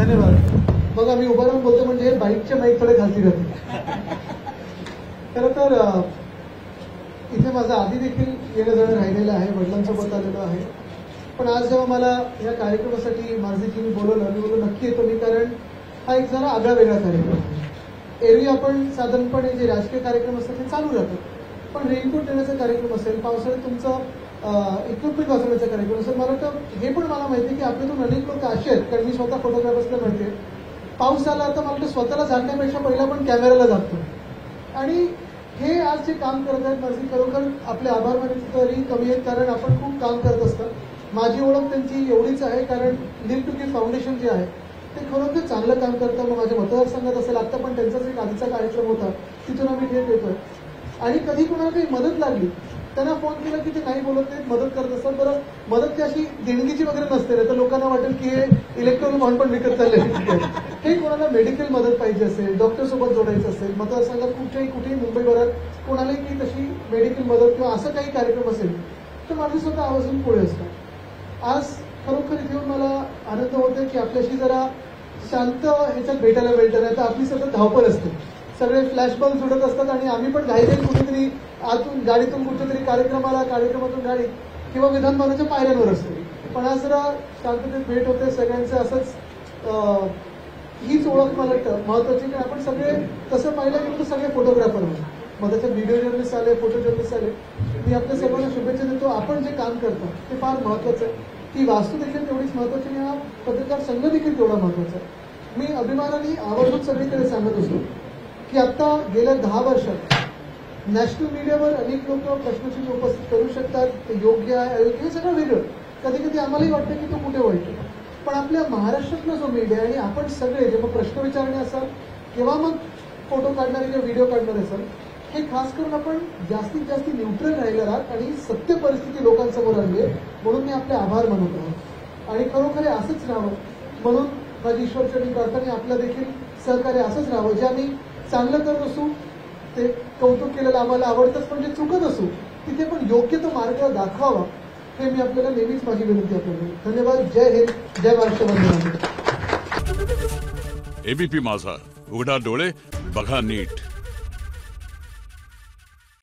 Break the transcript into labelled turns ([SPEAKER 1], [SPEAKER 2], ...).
[SPEAKER 1] धन्यवाद. बघा मी उभा राहून बोलतो म्हणजे बाईकच्या माईक थोडे खालती राहते. खरं तर इथे माझं आधी देखील येणं जाणं राहिलेलं आहे, वडिलांसोबत आलेलो आहे. पण आज जेव्हा मला या कार्यक्रमासाठी मार्झीजींनी बोलवलं, मी बोललो नक्की येतो मी, कारण हा एक जरा आगळा वेगळा कार्यक्रम आहे. एरवी आपण साधारणपणे जे राजकीय कार्यक्रम असतात ते चालू राहतात, पण रेनकोट देण्याचा कार्यक्रम असेल, पावसाळ्यात तुमचं इक्विपमेंट वाचवण्याचा कार्यक्रम असेल, मला तर हे पण मला माहिती आहे की आपल्यातून अनेक लोक असे आहेत, कारण मी स्वतः फोटोग्राफर्सला माहिती आहे, पाऊस आला तर मला स्वतःला झाकण्यापेक्षा पहिला पण कॅमेराला झाकतो. आणि हे आज जे काम करत आहेत माझी खरोखर आपले आभार मानायचे तरी कमी आहेत, कारण आपण खूप काम करत असतात. माझी ओळख त्यांची एवढीच आहे, कारण लिव्ह टू गिव्ह फाउंडेशन जे आहे ते खरोखर चांगलं काम करतं. मग माझ्या मतदारसंघात असेल, आता पण त्यांचाच एक आधीचा कार्यक्रम होता, तिथून आम्ही थेट येतोय. आणि कधी कोणाला काही मदत लागली त्यांना फोन केला की ते काही बोलत नाहीत, मदत करत असतात. बरं, मदत ती अशी देणगीची वगैरे नसते ना, तर लोकांना वाटेल की हे इलेक्ट्रॉनिक बॉन्ड पण विकत चालले. हे कोणाला मेडिकल मदत पाहिजे असेल, डॉक्टर सोबत जोडायचं असेल, मतदारसंघात कुठेही मुंबईभरात कोणालाही काही तशी मेडिकल मदत किंवा असं काही कार्यक्रम असेल तर माझे स्वतः आवाजून पुढे असतात. आज खरोखर इथे येऊन मला आनंद होतोय की आपल्याशी जरा शांत ह्याच्यात भेटायला मिळतं, नाही तर आपली सतत धावपळ असते. सगळे फ्लॅशबल्ब जुडत असतात आणि आम्ही पण घाईघाई कुठेतरी आतून गाडीतून कुठेतरी कार्यक्रमातून गाडी किंवा विधानभवनाच्या पायऱ्यांवर असतो. पण आज जरा शांततेत भेट होते सगळ्यांचं. असंच हीच ओळख मला वाटतं महत्वाची, की आपण सगळे तसं पाहिलं की सगळे फोटोग्राफर आहोत. मग त्याच्यात व्हिडिओ जर्नलिस्ट आले, फोटो जर्नलिस्ट आले. मी आपल्या सर्वांना शुभेच्छा देतो. आपण जे काम करतो ते फार महत्वाचं आहे. ती वास्तू देखील तेवढीच महत्वाची आणि हा पत्रकार संघ देखील तेवढा महत्वाचा आहे. मी अभिमानाने आवर्जून सगळीकडे सांगत असतो की आता गेल्या 10 वर्षात नॅशनल मीडियावर अनेक लोक प्रश्नचिन्ह उपस्थित करू शकतात, ते योग्य आहे अयोग्य हे सगळं वेगळं. कधी कधी आम्हालाही वाटतं की तो कुठे वाईट, पण आपल्या महाराष्ट्रातला जो मीडिया आणि आपण सगळे जेव्हा प्रश्न विचारणे असाल किंवा मग फोटो काढणारे किंवा व्हिडिओ काढणारे असाल, हे खास करून आपण जास्तीत जास्त न्यूट्रल राहिलं आहात आणि सत्य परिस्थिती लोकांसमोर आणली आहे, म्हणून मी आपले आभार मानत आहोत. आणि खरोखर असंच राहावं म्हणून माझी ईश्वरचरणी प्रार्थना, आपलं देखील सहकार्य असंच राहावं. जे आम्ही चांगलं करत असू ते कौतुक केलेलं आम्हाला आवडतंच, पण जे चुकत असू तिथे पण योग्य तो मार्ग दाखवावा, हे मी आपल्याला नेहमीच माझी विनंती आपल्याला. धन्यवाद. जय हिंद, जय महाराष्ट्र.
[SPEAKER 2] एबीपी माझा, उघडा डोळे बघा नीट.